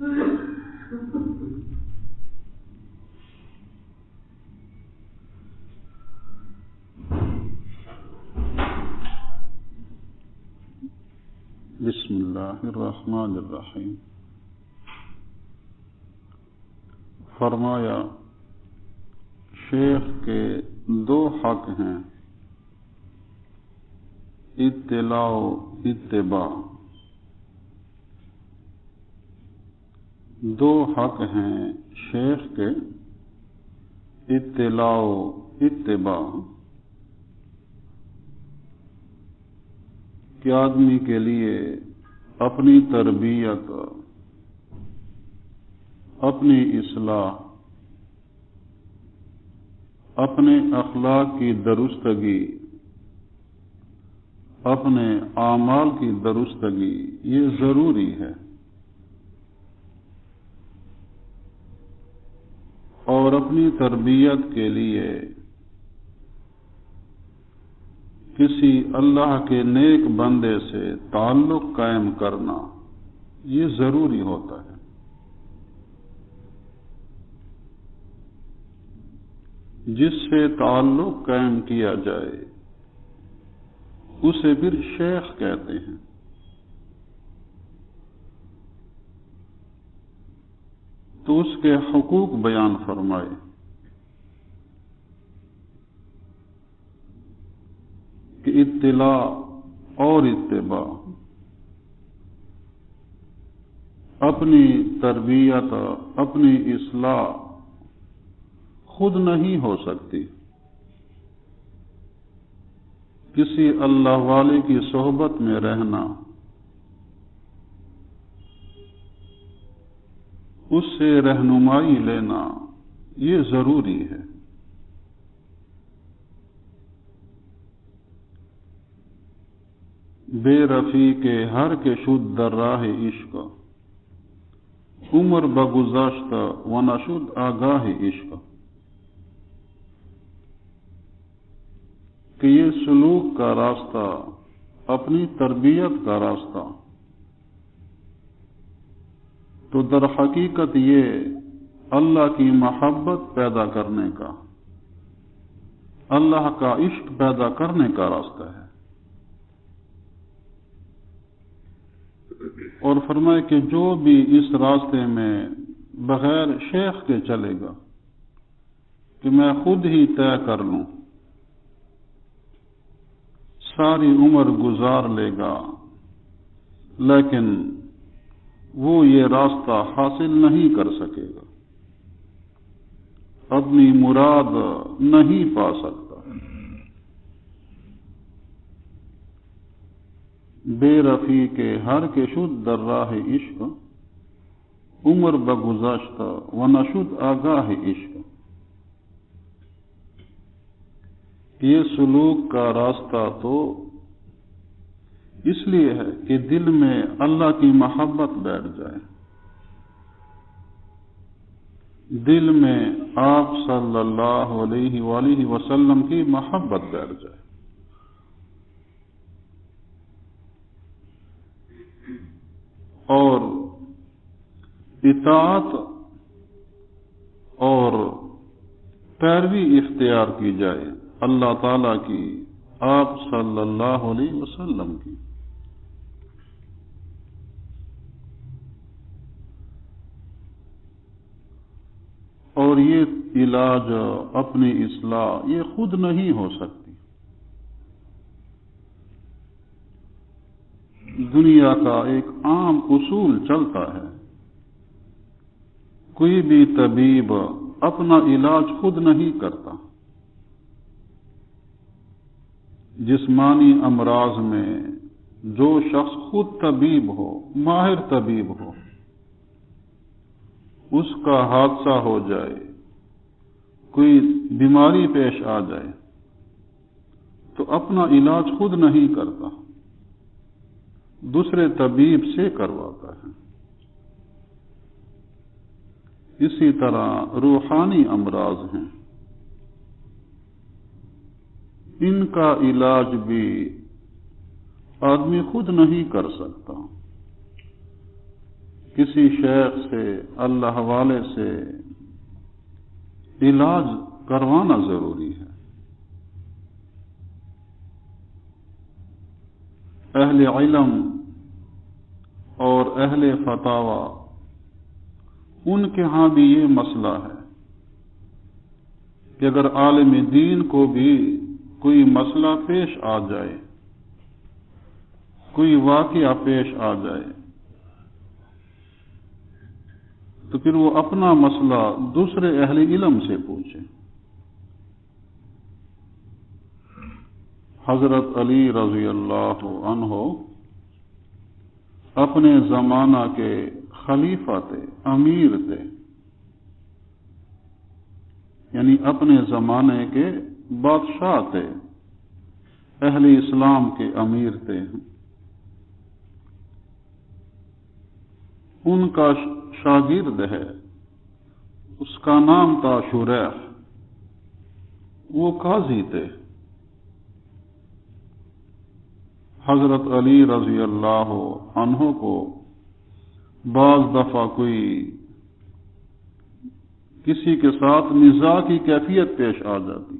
بسم اللہ الرحمن الرحیم۔ فرمایا شیخ کے دو حق ہیں، اطلاع و اتباع۔ دو حق ہیں شیخ کے، اطلاع و اتباع، کہ آدمی کے لیے اپنی تربیت، اپنی اصلاح، اپنے اخلاق کی درستگی، اپنے اعمال کی درستگی یہ ضروری ہے، اور اپنی تربیت کے لیے کسی اللہ کے نیک بندے سے تعلق قائم کرنا یہ ضروری ہوتا ہے۔ جس سے تعلق قائم کیا جائے اسے پھر شیخ کہتے ہیں۔ تو اس کے حقوق بیان فرمائے کہ اطلاع اور اتباع، اپنی تربیت، اپنی اصلاح خود نہیں ہو سکتی، کسی اللہ والے کی صحبت میں رہنا، اس سے رہنمائی لینا یہ ضروری ہے۔ بے رفیق ہر کے شد در راہ عشق، عمر بگذشت و نشد آگاہ عشق، کہ یہ سلوک کا راستہ، اپنی تربیت کا راستہ تو در حقیقت یہ اللہ کی محبت پیدا کرنے کا، اللہ کا عشق پیدا کرنے کا راستہ ہے۔ اور فرمائے کہ جو بھی اس راستے میں بغیر شیخ کے چلے گا کہ میں خود ہی طے کر لوں، ساری عمر گزار لے گا لیکن وہ یہ راستہ حاصل نہیں کر سکے گا، اپنی مراد نہیں پا سکتا۔ بے رفیق ہر کے شد در راہ عشق، عمر بگذشت و نشد آگاہ عشق، یہ سلوک کا راستہ تو اس لیے ہے کہ دل میں اللہ کی محبت بیٹھ جائے، دل میں آپ صلی اللہ علیہ وآلہ وسلم کی محبت بیٹھ جائے، اور اطاعت اور پیروی اختیار کی جائے اللہ تعالی کی، آپ صلی اللہ علیہ وسلم کی۔ اور یہ علاج، اپنی اصلاح یہ خود نہیں ہو سکتی۔ دنیا کا ایک عام اصول چلتا ہے، کوئی بھی طبیب اپنا علاج خود نہیں کرتا۔ جسمانی امراض میں جو شخص خود طبیب ہو، ماہر طبیب ہو، اس کا حادثہ ہو جائے، کوئی بیماری پیش آ جائے تو اپنا علاج خود نہیں کرتا، دوسرے طبیب سے کرواتا ہے۔ اسی طرح روحانی امراض ہیں، ان کا علاج بھی آدمی خود نہیں کر سکتا، کسی شیخ سے، اللہ والے سے علاج کروانا ضروری ہے۔ اہل علم اور اہل فتاوی ان کے ہاں بھی یہ مسئلہ ہے کہ اگر عالم دین کو بھی کوئی مسئلہ پیش آ جائے، کوئی واقعہ پیش آ جائے، تو پھر وہ اپنا مسئلہ دوسرے اہل علم سے پوچھے۔ حضرت علی رضی اللہ عنہ اپنے زمانہ کے خلیفہ تھے، امیر تھے، یعنی اپنے زمانے کے بادشاہ تھے، اہل اسلام کے امیر تھے۔ ان کا شاگرد ہے، اس کا نام تھا شریح، وہ قاضی تھے۔ حضرت علی رضی اللہ عنہ کو بعض دفعہ کوئی کسی کے ساتھ نزاع کی کیفیت پیش آ جاتی،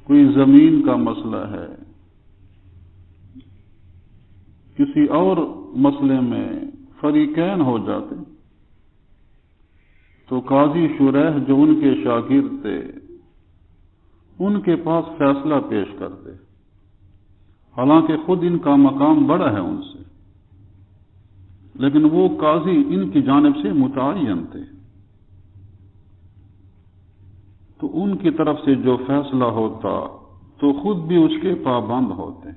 کوئی زمین کا مسئلہ ہے، کسی اور مسئلے میں فریقین ہو جاتے، تو قاضی شریح جو ان کے شاگرد تھے ان کے پاس فیصلہ پیش کرتے، حالانکہ خود ان کا مقام بڑا ہے ان سے، لیکن وہ قاضی ان کی جانب سے متعین تھے، تو ان کی طرف سے جو فیصلہ ہوتا تو خود بھی اس کے پابند ہوتے۔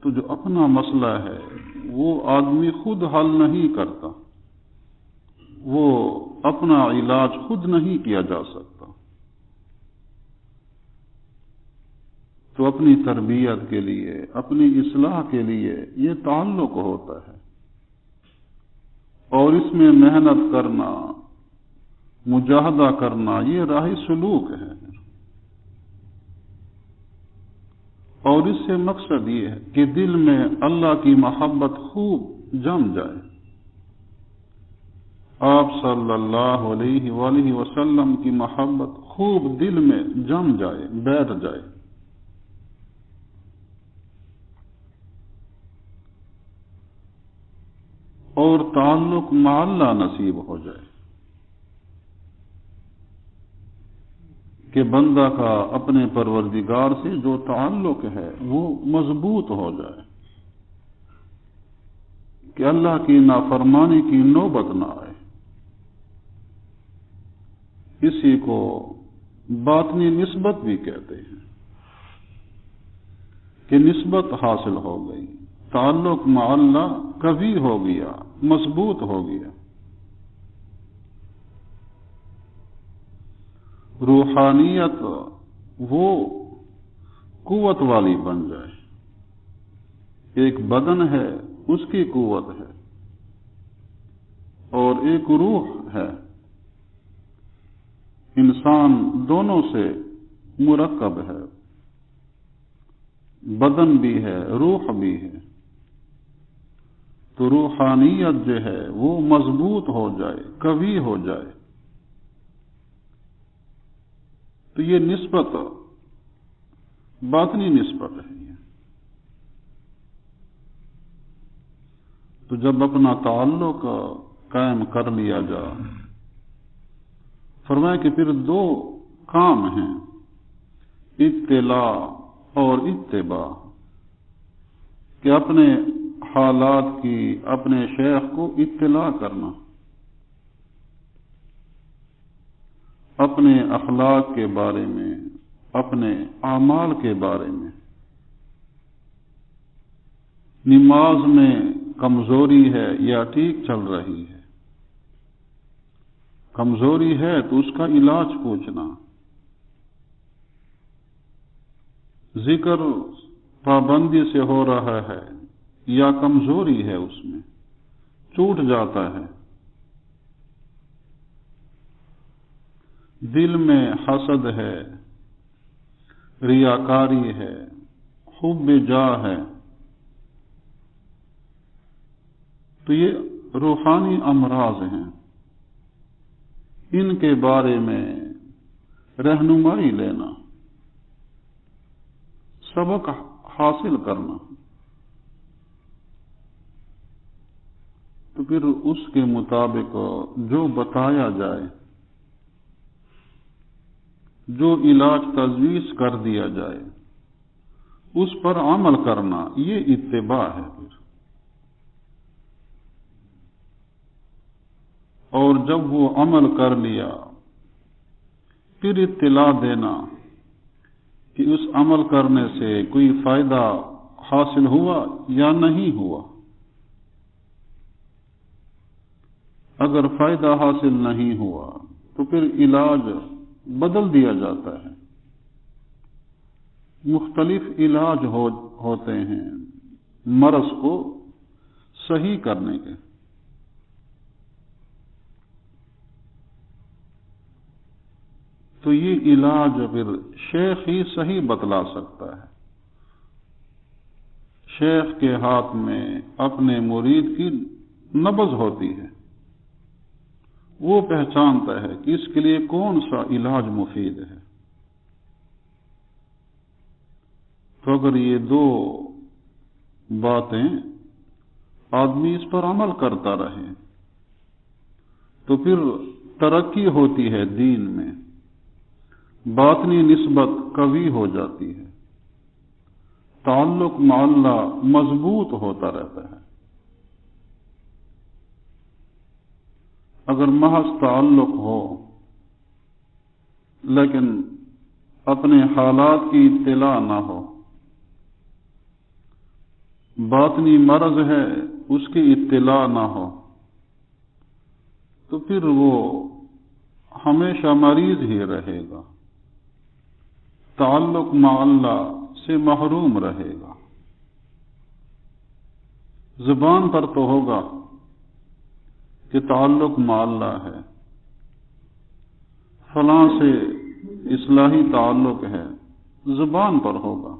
تو جو اپنا مسئلہ ہے وہ آدمی خود حل نہیں کرتا، وہ اپنا علاج خود نہیں کیا جا سکتا، تو اپنی تربیت کے لیے، اپنی اصلاح کے لیے یہ تعلق ہوتا ہے، اور اس میں محنت کرنا، مجاہدہ کرنا یہ راہ سلوک ہے، اور اس سے مقصد یہ ہے کہ دل میں اللہ کی محبت خوب جم جائے، آپ صلی اللہ علیہ وآلہ وسلم کی محبت خوب دل میں جم جائے، بیٹھ جائے، اور تعلق مع اللہ نصیب ہو جائے، کہ بندہ کا اپنے پروردگار سے جو تعلق ہے وہ مضبوط ہو جائے، کہ اللہ کی نافرمانی کی نوبت نہ آئے۔ اسی کو باطنی نسبت بھی کہتے ہیں، کہ نسبت حاصل ہو گئی، تعلق مع اللہ قوی ہو گیا، مضبوط ہو گیا، روحانیت وہ قوت والی بن جائے۔ ایک بدن ہے، اس کی قوت ہے، اور ایک روح ہے، انسان دونوں سے مرکب ہے، بدن بھی ہے، روح بھی ہے، تو روحانیت جو ہے وہ مضبوط ہو جائے، قوی ہو جائے، تو یہ نسبت باطنی نسبت ہے۔ تو جب اپنا تعلق قائم کر لیا جائے، فرمایا کہ پھر دو کام ہیں، اطلاع اور اتباع، کہ اپنے حالات کی، اپنے شیخ کو اطلاع کرنا، اپنے اخلاق کے بارے میں، اپنے اعمال کے بارے میں، نماز میں کمزوری ہے یا ٹھیک چل رہی ہے، کمزوری ہے تو اس کا علاج پوچھنا، ذکر پابندی سے ہو رہا ہے یا کمزوری ہے، اس میں ٹوٹ جاتا ہے، دل میں حسد ہے، ریاکاری ہے، حب جاہ ہے، تو یہ روحانی امراض ہیں، ان کے بارے میں رہنمائی لینا، سبق حاصل کرنا، تو پھر اس کے مطابق جو بتایا جائے، جو علاج تجویز کر دیا جائے، اس پر عمل کرنا، یہ اتباع ہے پھر۔ اور جب وہ عمل کر لیا، پھر اطلاع دینا کہ اس عمل کرنے سے کوئی فائدہ حاصل ہوا یا نہیں ہوا۔ اگر فائدہ حاصل نہیں ہوا تو پھر علاج بدل دیا جاتا ہے۔ مختلف علاج ہوتے ہیں مرض کو صحیح کرنے کے۔ تو یہ علاج پھر شیخ ہی صحیح بتلا سکتا ہے۔ شیخ کے ہاتھ میں اپنے مرید کی نبض ہوتی ہے، وہ پہچانتا ہے کہ اس کے لیے کون سا علاج مفید ہے۔ تو اگر یہ دو باتیں آدمی اس پر عمل کرتا رہے تو پھر ترقی ہوتی ہے دین میں، باطنی نسبت قوی ہو جاتی ہے، تعلق مع اللہ مضبوط ہوتا رہتا ہے۔ اگر محض تعلق ہو لیکن اپنے حالات کی اطلاع نہ ہو، باطنی مرض ہے اس کی اطلاع نہ ہو، تو پھر وہ ہمیشہ مریض ہی رہے گا، تعلق مع اللہ سے محروم رہے گا۔ زبان پر تو ہوگا کہ تعلق مع اللہ ہے، فلاں سے اصلاحی تعلق ہے، زبان پر ہوگا،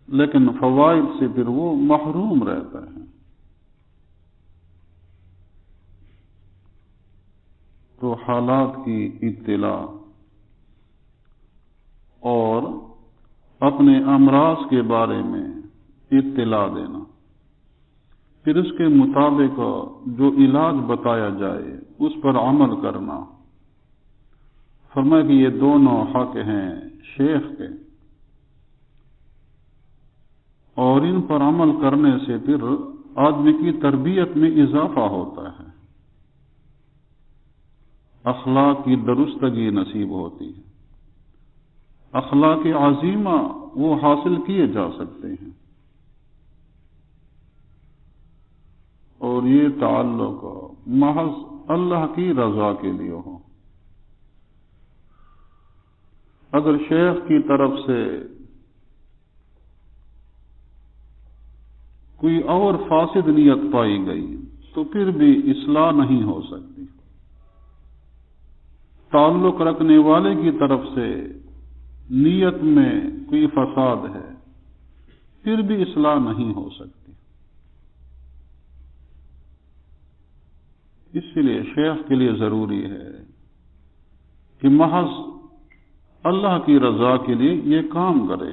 لیکن فوائد سے پھر وہ محروم رہتا ہے۔ تو حالات کی اطلاع اور اپنے امراض کے بارے میں اطلاع دینا، پھر اس کے مطابق جو علاج بتایا جائے اس پر عمل کرنا۔ فرمایا کہ یہ دونوں حق ہیں شیخ کے، اور ان پر عمل کرنے سے پھر آدمی کی تربیت میں اضافہ ہوتا ہے، اخلاق کی درستگی نصیب ہوتی ہے، اخلاق عظیمہ وہ حاصل کیے جا سکتے ہیں۔ اور یہ تعلق محض اللہ کی رضا کے لیے ہو۔ اگر شیخ کی طرف سے کوئی اور فاسد نیت پائی گئی تو پھر بھی اصلاح نہیں ہو سکتی۔ تعلق رکھنے والے کی طرف سے نیت میں کوئی فساد ہے، پھر بھی اصلاح نہیں ہو سکتی۔ اس لیے شیخ کے لیے ضروری ہے کہ محض اللہ کی رضا کے لیے یہ کام کرے،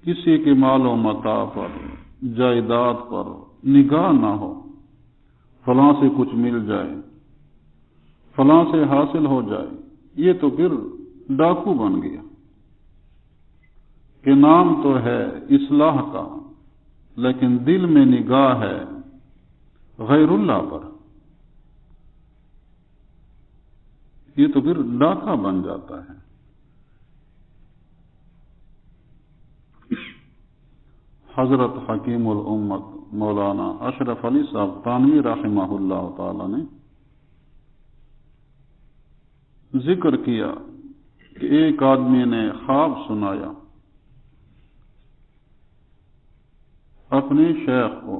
کسی کے مال و متاع پر، جائیداد پر نگاہ نہ ہو، فلاں سے کچھ مل جائے، فلاں سے حاصل ہو جائے، یہ تو پھر ڈاکو بن گیا کہ نام تو ہے اصلاح کا لیکن دل میں نگاہ ہے غیر اللہ پر، یہ تو پھر ڈاکہ بن جاتا ہے۔ حضرت حکیم الامت مولانا اشرف علی صاحب تھانوی رحمہ اللہ تعالی نے ذکر کیا کہ ایک آدمی نے خواب سنایا اپنے شیخ کو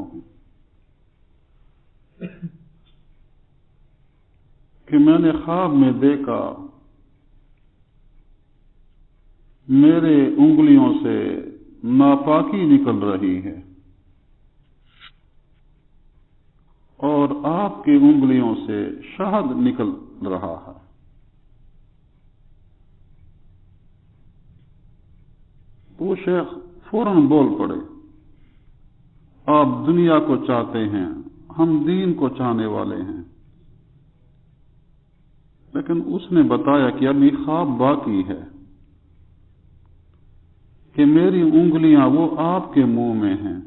کہ میں نے خواب میں دیکھا میرے انگلیوں سے ناپاکی نکل رہی ہے اور آپ کی انگلیوں سے شہد نکل رہا ہے۔ وہ شیخ فوراً بول پڑے، آپ دنیا کو چاہتے ہیں، ہم دین کو چاہنے والے ہیں، لیکن اس نے بتایا کہ ابھی خواب باقی ہے کہ میری انگلیاں وہ آپ کے منہ میں ہیں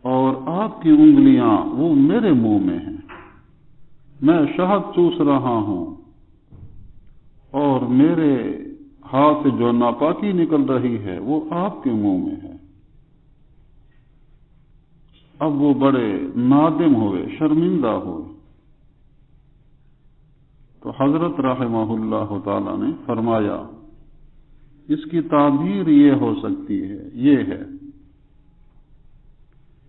اور آپ کی انگلیاں وہ میرے منہ میں ہیں۔ میں شہد چوس رہا ہوں اور میرے ہاتھ سے جو ناپاکی نکل رہی ہے وہ آپ کے منہ میں ہے۔ اب وہ بڑے نادم ہوئے، شرمندہ ہوئے۔ تو حضرت رحمہ اللہ تعالی نے فرمایا اس کی تعبیر یہ ہو سکتی ہے، یہ ہے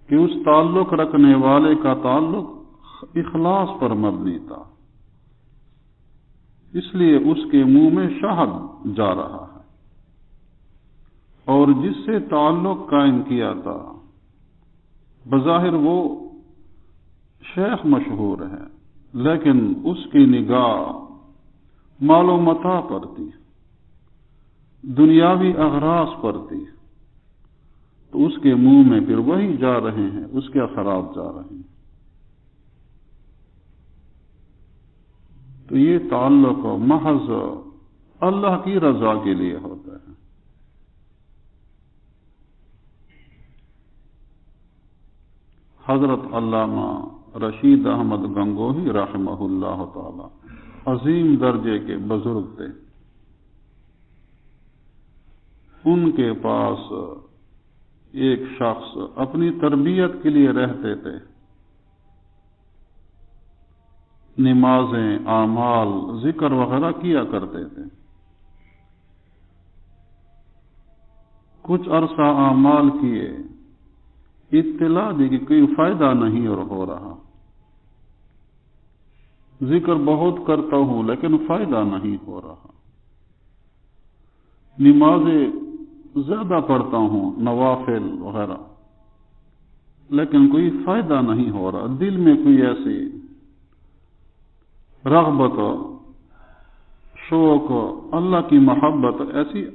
کہ اس تعلق رکھنے والے کا تعلق اخلاص پر مبنی تھا، اس لیے اس کے منہ میں شہد جا رہا ہے، اور جس سے تعلق قائم کیا تھا بظاہر وہ شیخ مشہور ہے، لیکن اس کی نگاہ مال و متاع پر تھی، دنیاوی اغراض پر تھی، تو اس کے منہ میں پھر وہی جا رہے ہیں، اس کے اثرات جا رہے ہیں۔ تو یہ تعلق محض اللہ کی رضا کے لیے ہوتا ہے۔ حضرت علامہ رشید احمد گنگوہی رحمہ اللہ تعالی عظیم درجے کے بزرگ تھے۔ ان کے پاس ایک شخص اپنی تربیت کے لیے رہتے تھے، نمازیں، اعمال، ذکر وغیرہ کیا کرتے تھے۔ کچھ عرصہ اعمال کیے، اطلاع دی کہ کوئی فائدہ نہیں اور ہو رہا، ذکر بہت کرتا ہوں لیکن فائدہ نہیں ہو رہا، نمازیں زیادہ پڑھتا ہوں، نوافل وغیرہ، لیکن کوئی فائدہ نہیں ہو رہا، دل میں کوئی ایسی رغبت، شوق، اللہ کی محبت ایسی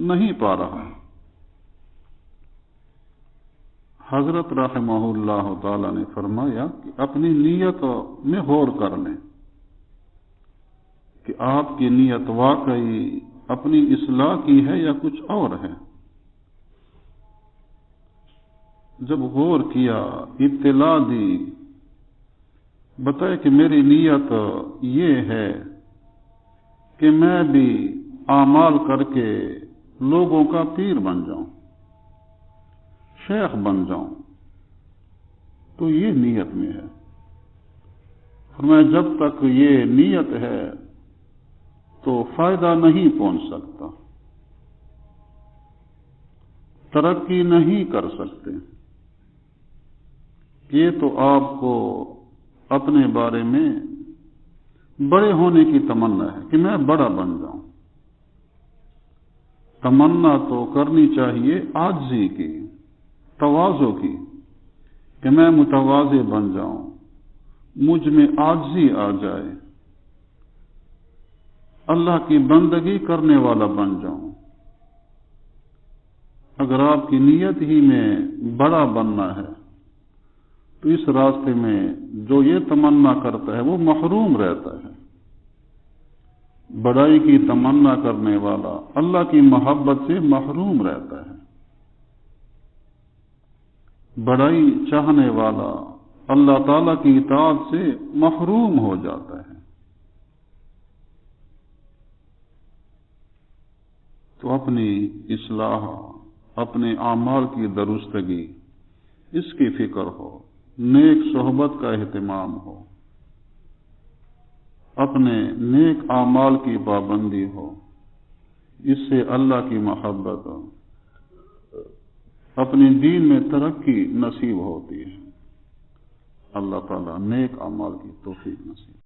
نہیں پا رہا۔ حضرت رحمہ اللہ تعالی نے فرمایا کہ اپنی نیت میں غور کر لیں کہ آپ کی نیت واقعی اپنی اصلاح کی ہے یا کچھ اور ہے۔ جب غور کیا، اطلاع دی، بتایا کہ میری نیت یہ ہے کہ میں بھی اعمال کر کے لوگوں کا پیر بن جاؤں، شیخ بن جاؤں، تو یہ نیت میں ہے۔ فرمایا جب تک یہ نیت ہے تو فائدہ نہیں پہنچ سکتا، ترقی نہیں کر سکتے۔ یہ تو آپ کو اپنے بارے میں بڑے ہونے کی تمنا ہے کہ میں بڑا بن جاؤں۔ تمنا تو کرنی چاہیے عاجزی کی، تواضع کی، کہ میں متواضع بن جاؤں، مجھ میں عاجزی آ جائے، اللہ کی بندگی کرنے والا بن جاؤں۔ اگر آپ کی نیت ہی میں بڑا بننا ہے تو اس راستے میں جو یہ تمنا کرتا ہے وہ محروم رہتا ہے۔ بڑائی کی تمنا کرنے والا اللہ کی محبت سے محروم رہتا ہے، بڑائی چاہنے والا اللہ تعالی کی اطاعت سے محروم ہو جاتا ہے۔ تو اپنی اصلاح، اپنے اعمال کی درستگی، اس کی فکر ہو، نیک صحبت کا اہتمام ہو، اپنے نیک اعمال کی پابندی ہو، اس سے اللہ کی محبت ہو، اپنے دین میں ترقی نصیب ہوتی ہے۔ اللہ تعالیٰ نیک اعمال کی توفیق نصیب